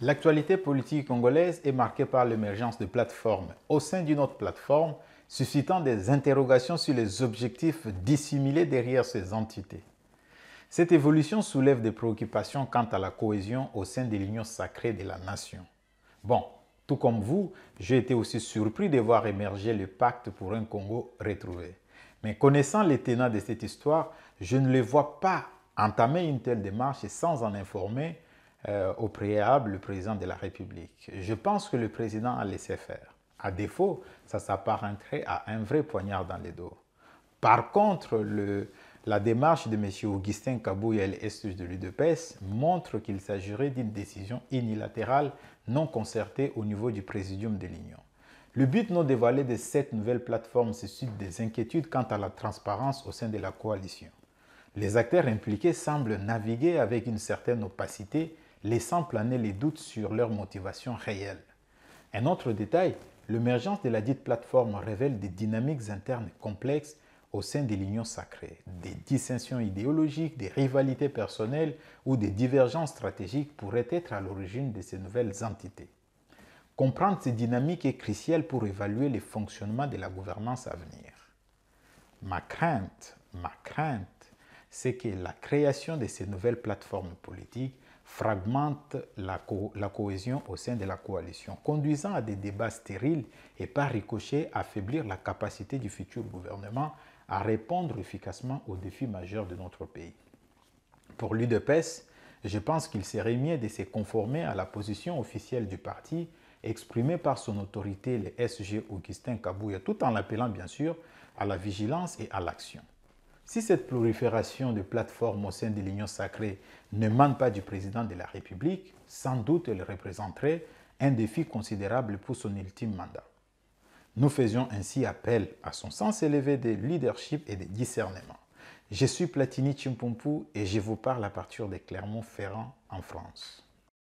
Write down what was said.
L'actualité politique congolaise est marquée par l'émergence de plateformes au sein d'une autre plateforme, suscitant des interrogations sur les objectifs dissimulés derrière ces entités. Cette évolution soulève des préoccupations quant à la cohésion au sein de l'union sacrée de la nation. Bon, tout comme vous, j'ai été aussi surpris de voir émerger le pacte pour un Congo retrouvé. Mais connaissant les tenants de cette histoire, je ne les vois pas entamer une telle démarche sans en informer au préalable le président de la République. Je pense que le président a laissé faire. À défaut, ça s'apparenterait à un vrai poignard dans le dos. Par contre, la démarche de M. Augustin Kabouya et les SUG de l'UDPS montre qu'il s'agirait d'une décision unilatérale non concertée au niveau du présidium de l'Union. Le but non dévoilé de cette nouvelle plateforme suscite des inquiétudes quant à la transparence au sein de la coalition. Les acteurs impliqués semblent naviguer avec une certaine opacité, laissant planer les doutes sur leur motivation réelle. Un autre détail, l'émergence de la dite plateforme révèle des dynamiques internes complexes au sein de l'union sacrée, des dissensions idéologiques, des rivalités personnelles ou des divergences stratégiques pourraient être à l'origine de ces nouvelles entités. Comprendre ces dynamiques est crucial pour évaluer le fonctionnement de la gouvernance à venir. Ma crainte, c'est que la création de ces nouvelles plateformes politiques fragmente la cohésion au sein de la coalition, conduisant à des débats stériles et par ricochet affaiblir la capacité du futur gouvernement à répondre efficacement aux défis majeurs de notre pays. Pour l'UDPS, je pense qu'il serait mieux de se conformer à la position officielle du parti exprimée par son autorité, le SG Augustin Kabouya, tout en l'appelant bien sûr à la vigilance et à l'action. Si cette prolifération de plateformes au sein de l'Union sacrée ne manque pas du président de la République, sans doute elle représenterait un défi considérable pour son ultime mandat. Nous faisions ainsi appel à son sens élevé de leadership et de discernement. Je suis Platini Chimpumpu et je vous parle à partir de Clermont-Ferrand en France.